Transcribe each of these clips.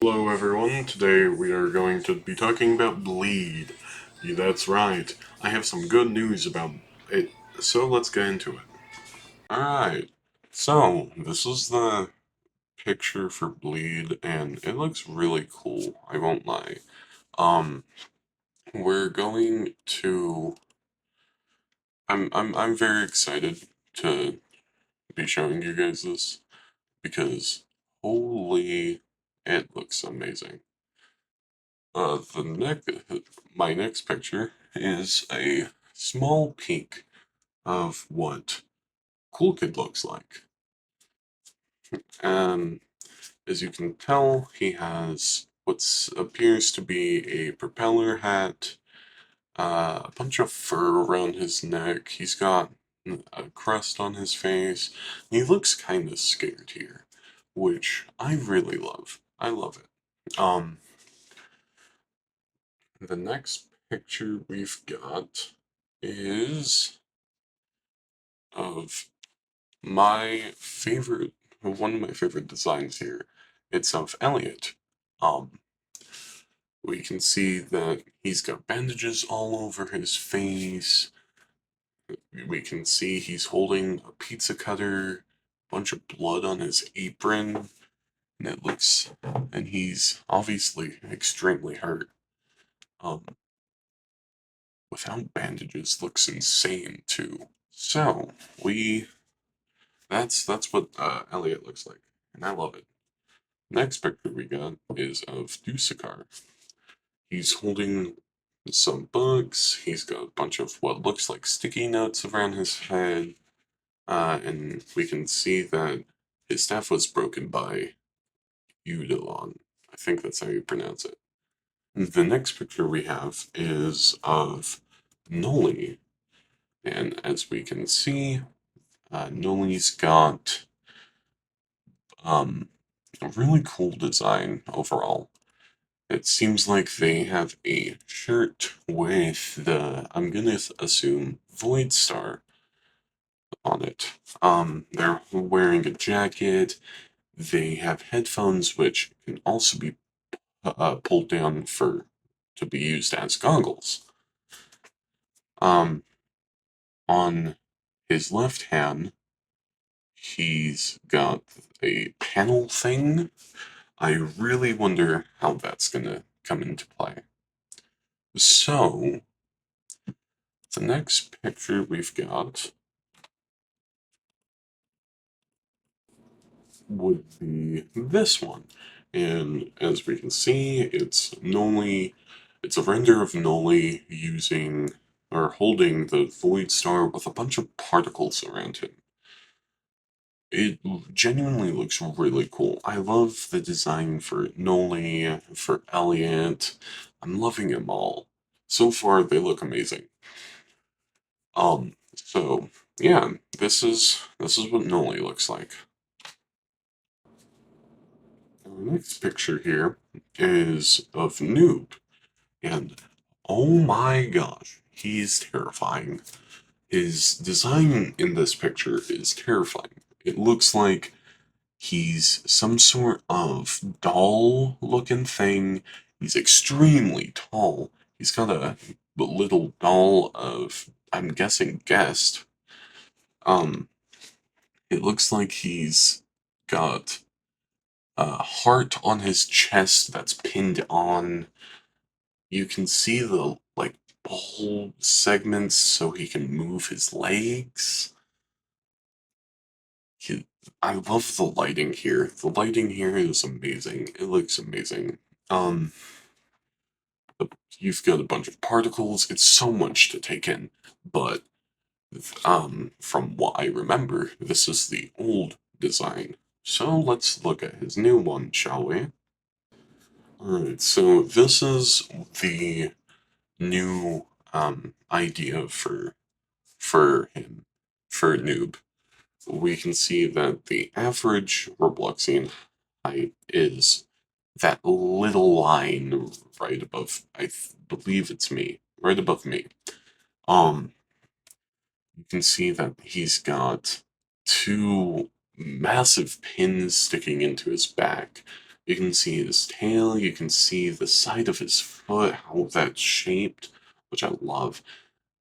Hello everyone, today we are going to be talking about Bleed. Yeah, that's right, I have some good news about it, so let's get into it. Alright, so this is the picture for Bleed, and it looks really cool, I won't lie. Um, we're going to... I'm very excited to be showing you guys this, because holy, it looks amazing. The my next picture is a small peek of what Cool Kid looks like. And as you can tell, he has what appears to be a propeller hat, a bunch of fur around his neck. He's got a crust on his face. He looks kind of scared here, which I really love. I love it. The next picture we've got is of one of my favorite designs here. It's of Elliot. Um, we can see that he's got bandages all over his face. We can see he's holding a pizza cutter, bunch of blood on his apron, and he's obviously extremely hurt. Um, Without bandages looks insane too. So we that's what Elliot looks like, and I love it. Next picture we got is of Dusakar. He's holding some books. He's got a bunch of what looks like sticky notes around his head, and we can see that his staff was broken by Udalon. I think that's how you pronounce it. The next picture we have is of Noli, and as we can see, Noli's got a really cool design overall. It seems like they have a shirt with I'm gonna assume Void Star on it. They're wearing a jacket. They have headphones, which can also be pulled down to be used as goggles. Um, on his left hand, he's got a panel thing. I really wonder how that's gonna come into play. So, the next picture we've got would be this one. And as we can see, it's a render of Noli using or holding the Void Star with a bunch of particles around him. It genuinely looks really cool. I love the design for Noli, for Elliot. I'm loving them all. So far, they look amazing. So yeah, this is what Noli looks like. Our next picture here is of Noob, and oh my gosh, he's terrifying. His design in this picture is terrifying. It looks like he's some sort of doll looking thing. He's extremely tall. He's got a little doll of, I'm guessing, guest. Um, it looks like he's got a heart on his chest that's pinned on. You can see the like ball segments so he can move his legs. He, I love the lighting here. The lighting here is amazing. It looks amazing. Um, you've got a bunch of particles. It's so much to take in, but from what I remember, this is the old design. So let's look at his new one, shall we? Alright, so this is the new idea for him, for Noob. We can see that the average Robloxian height is that little line right above, believe it's me, right above me. Um, you can see that he's got two massive pins sticking into his back. You can see his tail, you can see the side of his foot, how that's shaped, which I love.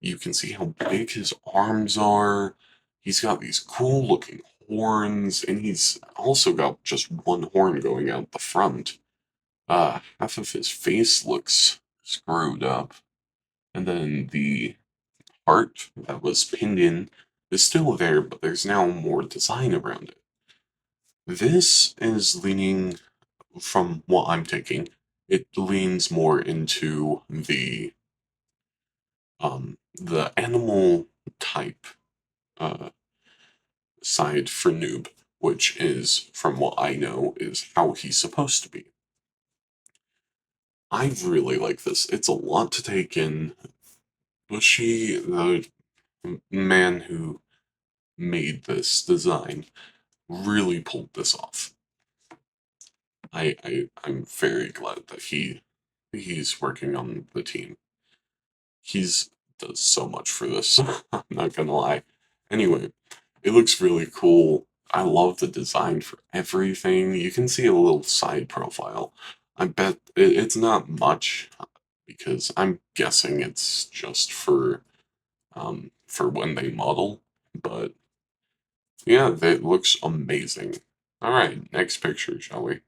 You can see how big his arms are. He's got these cool looking horns, and he's also got just one horn going out the front. Half of his face looks screwed up, and then the heart that was pinned in is still there, but there's now more design around it. This is leaning, from what I'm taking, it leans more into the animal type uh, side for Noob, which is, from what I know, is how he's supposed to be. I really like this. It's a lot to take in. Bushy, the man who made this design, really pulled this off. I'm very glad that he's working on the team. He's does so much for this. I'm not gonna lie. Anyway, it looks really cool. I love the design for everything. You can see a little side profile. I bet it's not much because I'm guessing it's just for when they model. But yeah, that looks amazing. All right, next picture, shall we?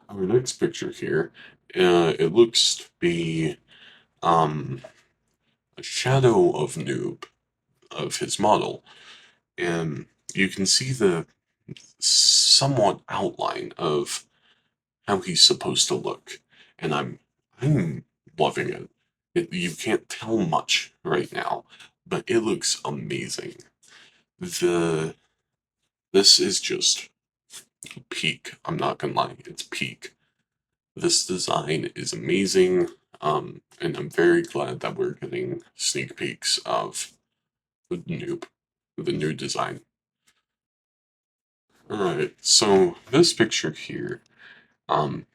Our next picture here, it looks to be um a shadow of Noob of his model, and you can see the somewhat outline of how he's supposed to look, and I'm loving it. You can't tell much right now, but it looks amazing. The this is just peak. I'm not gonna lie, it's peak. This design is amazing, and I'm very glad that we're getting sneak peeks of the new design. Alright, so this picture here, um,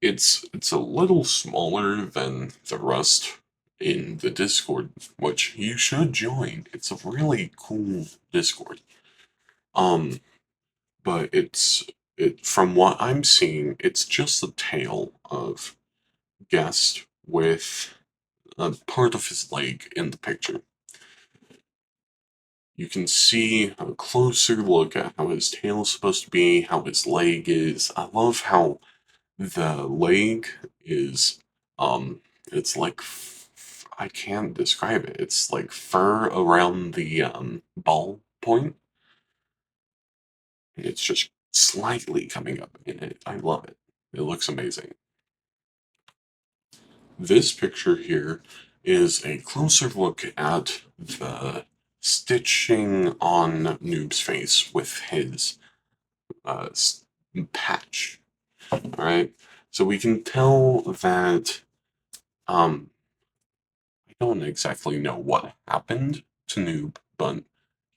it's a little smaller than the rest in the Discord, which you should join. It's a really cool Discord. Um, but it from what I'm seeing, it's just the tail of Guest with a part of his leg in the picture. You can see a closer look at how his tail is supposed to be, how his leg is. I love how the leg is, it's like, I can't describe it. It's like fur around the ball point. It's just slightly coming up in it. I love it. It looks amazing. This picture here is a closer look at the stitching on Noob's face with his uh, patch. Alright? So we can tell that um, I don't exactly know what happened to Noob, but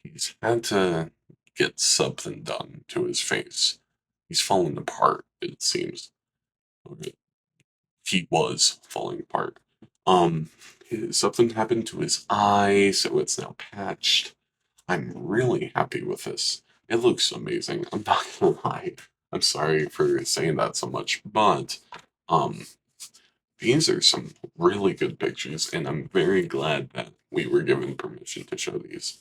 he's had to get something done to his face. He's fallen apart, it seems. He was falling apart. Um, something happened to his eye, so it's now patched. I'm really happy with this. It looks amazing. I'm not gonna lie. I'm sorry for saying that so much, but um, these are some really good pictures, and I'm very glad that we were given permission to show these.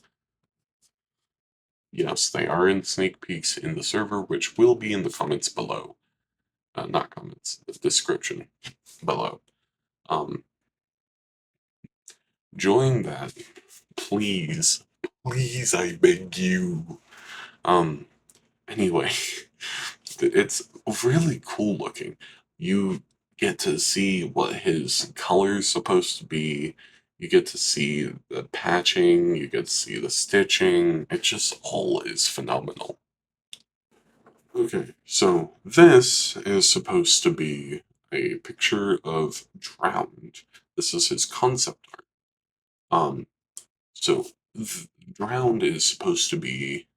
Yes, they are in sneak peeks in the server, which will be in the comments below. Not comments, the description below. Um, join that, please, please, I beg you. Um, anyway, it's really cool looking. You get to see what his color's supposed to be. You get to see the patching, you get to see the stitching. It just all is phenomenal. Okay, so this is supposed to be a picture of Drowned. This is his concept art. Um, so Drowned is supposed to be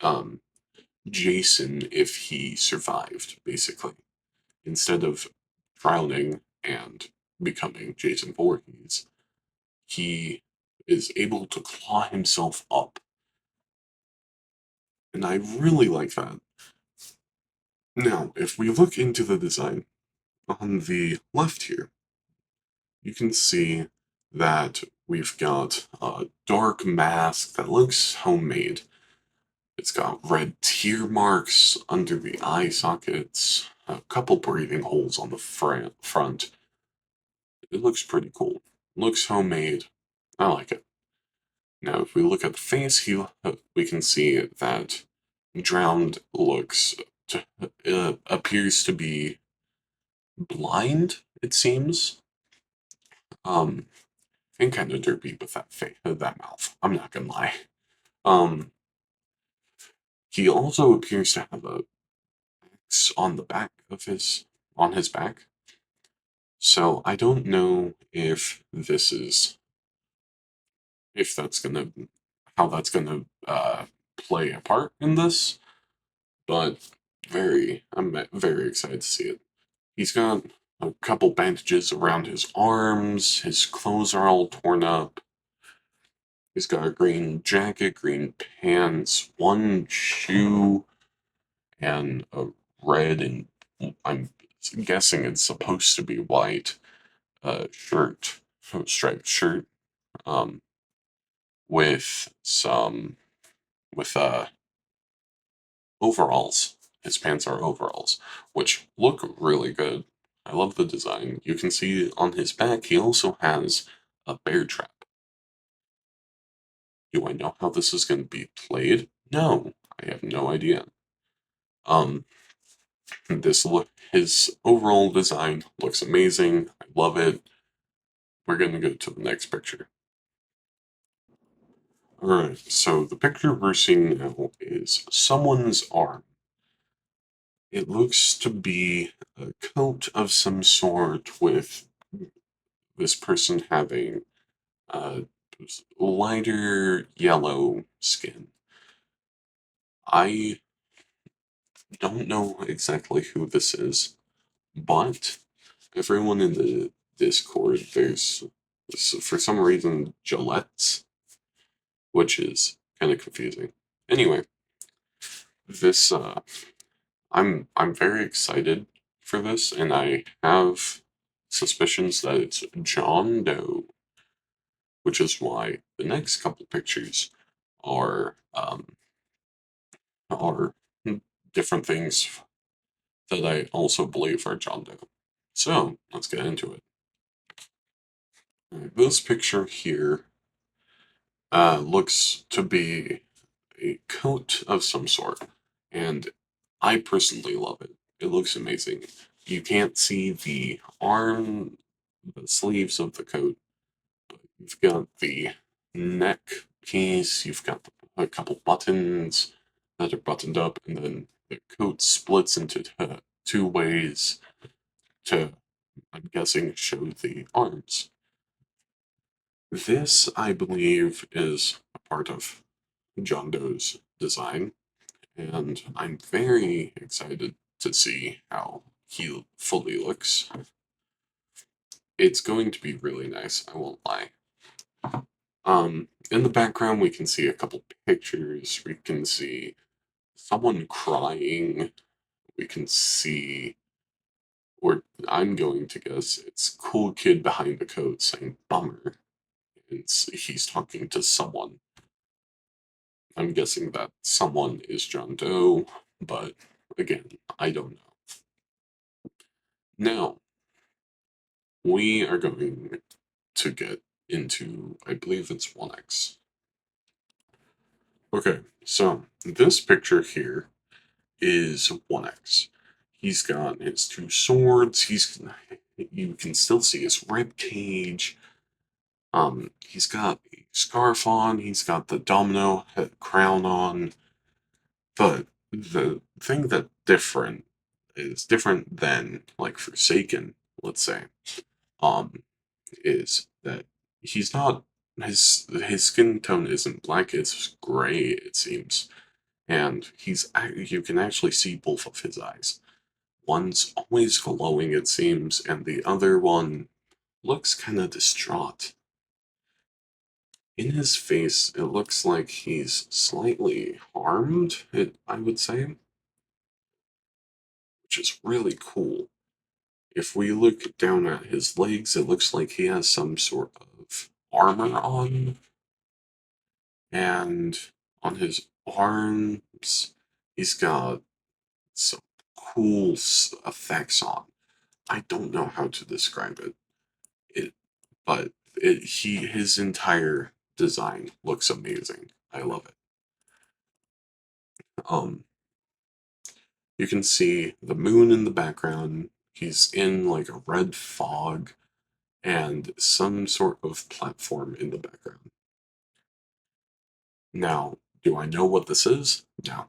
um Jason if he survived, basically. Instead of drowning and becoming Jason Voorhees, he is able to claw himself up. And I really like that. Now, if we look into the design on the left here, you can see that we've got a dark mask that looks homemade. It's got red tear marks under the eye sockets, a couple breathing holes on the front. It looks pretty cool. Looks homemade. I like it. Now, if we look at the face, we can see that Drowned appears to be blind. It seems, and kind of derpy with that mouth. I'm not gonna lie. Um, he also appears to have a X on the back of his back. So I don't know if that's gonna how that's gonna play a part in this, but I'm very excited to see it. He's got a couple bandages around his arms. His clothes are all torn up. He's got a green jacket, green pants, one shoe, and a red and I'm guessing it's supposed to be white shirt, striped shirt, um, with some with overalls. His pants are overalls, which look really good. I love the design. You can see on his back he also has a bear trap. Do I know how this is going to be played? No, I have no idea. Um, his overall design looks amazing. I love it. We're gonna go to the next picture. Alright, so the picture we're seeing now is someone's arm. It looks to be a coat of some sort with this person having uh, lighter yellow skin. I don't know exactly who this is, but everyone in the Discord, there's for some reason Gillette's, which is kind of confusing. Anyway, this I'm very excited for this, and I have suspicions that it's John Doe, which is why the next couple pictures are are different things that I also believe are John Doe. So let's get into it. This picture here looks to be a coat of some sort, and I personally love it. It looks amazing. You can't see the sleeves of the coat, but you've got the neck piece, you've got a couple buttons that are buttoned up, and then the coat splits into two ways to, I'm guessing, show the arms. This, I believe, is a part of John Doe's design, and I'm very excited to see how he fully looks. It's going to be really nice, I won't lie. In the background, we can see a couple pictures. We can see someone crying. We can see, or I'm going to guess, it's cool kid behind the coat saying bummer. He's talking to someone. I'm guessing that someone is John Doe, but again, I don't know. Now, we are going to get into, I believe it's 1x. Okay, so this picture here is 1x. He's got his two swords. You can still see his rib cage. He's got a scarf on. He's got the domino head crown on. But the thing that different than like Forsaken, let's say, um, is that he's not his skin tone isn't black, it's gray, it seems. And you can actually see both of his eyes. One's always glowing, it seems, and the other one looks kind of distraught. In his face, it looks like he's slightly harmed, I would say. which is really cool. If we look down at his legs, it looks like he has some sort of armor on, and on his arms, he's got some cool effects on. I don't know how to describe it, but his entire design looks amazing. I love it. Um, you can see the moon in the background. He's in like a red fog and some sort of platform in the background. Now, do I know what this is? No.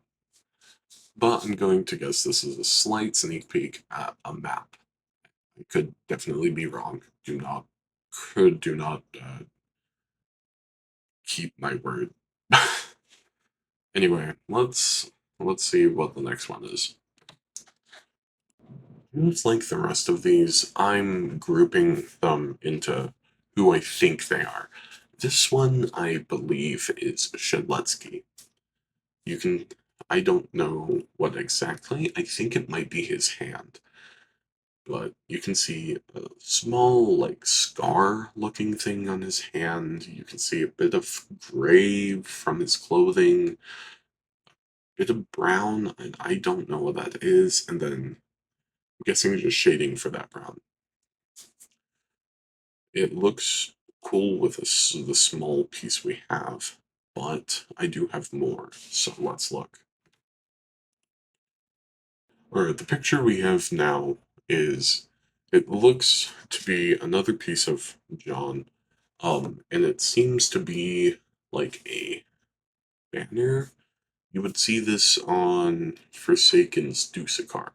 But I'm going to guess this is a slight sneak peek at a map. I could definitely be wrong. Do not keep my word. Anyway, let's see what the next one is. Just like the rest of these, I'm grouping them into who I think they are. This one, I believe, is Shedletsky. You can. I don't know what exactly. I think it might be his hand. But you can see a small, like, scar looking thing on his hand. You can see a bit of gray from his clothing, a bit of brown, and I don't know what that is. And then I'm guessing just shading for that brown. It looks cool with the small piece we have, but I do have more, so let's look. Alright, the picture we have now is, it looks to be another piece of John, and it seems to be like a banner. You would see this on Forsaken's Dusakar,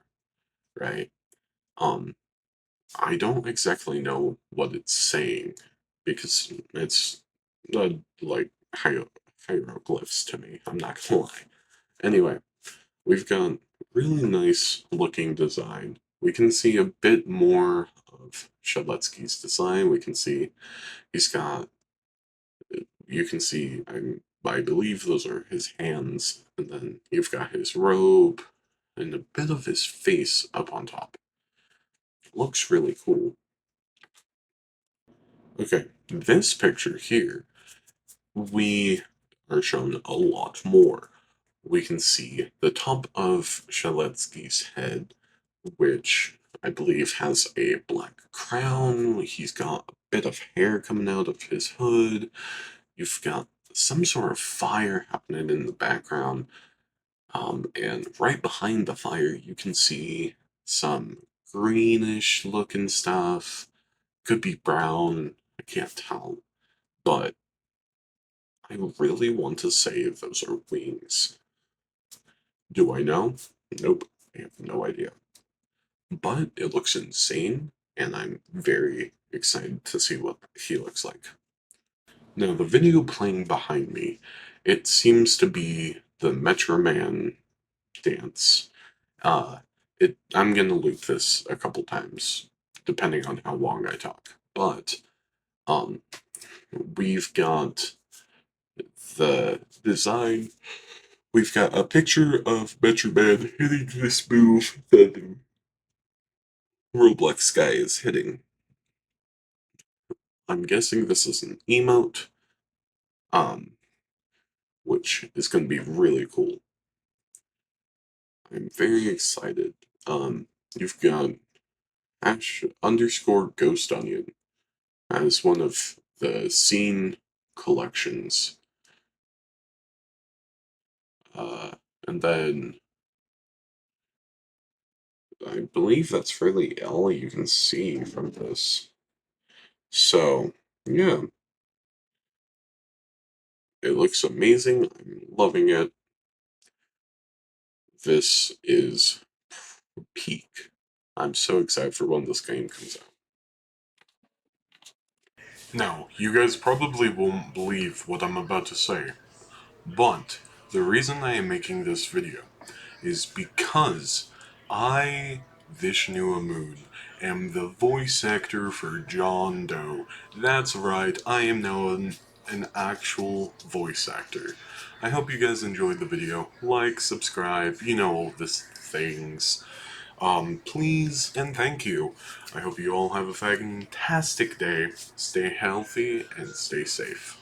right? Um, I don't exactly know what it's saying because it's like hieroglyphs to me. I'm not gonna lie. Anyway, we've got really nice looking design. We can see a bit more of Shaletsky's design. We can see he's got, you can see, I believe those are his hands, and then you've got his robe and a bit of his face up on top. Looks really cool. Okay, this picture here, we are shown a lot more. We can see the top of Shaletsky's head, which I believe has a black crown. He's got a bit of hair coming out of his hood. You've got some sort of fire happening in the background. And right behind the fire, you can see some greenish looking stuff. Could be brown. I can't tell. But I really want to say those are wings. Do I know? Nope. I have no idea. But it looks insane, and I'm very excited to see what he looks like. Now, the video playing behind me, it seems to be the Metro Man dance. Uh, I'm gonna loop this a couple times, depending on how long I talk. But um, we've got the design. We've got a picture of Metro Man hitting this move that the Roblox guy is hitting. I'm guessing this is an emote, um, which is going to be really cool. I'm very excited. You've got Ash underscore Ghost Onion as one of the scene collections. And then I believe that's really all you can see from this. So, yeah, it looks amazing. I'm loving it. This is peak. I'm so excited for when this game comes out. Now, you guys probably won't believe what I'm about to say, but the reason I am making this video is because I, Vishnu Amun, am the voice actor for John Doe. That's right, I am now an actual voice actor. I hope you guys enjoyed the video. Like, subscribe, you know all these things. Please and thank you. I hope you all have a fantastic day. Stay healthy and stay safe.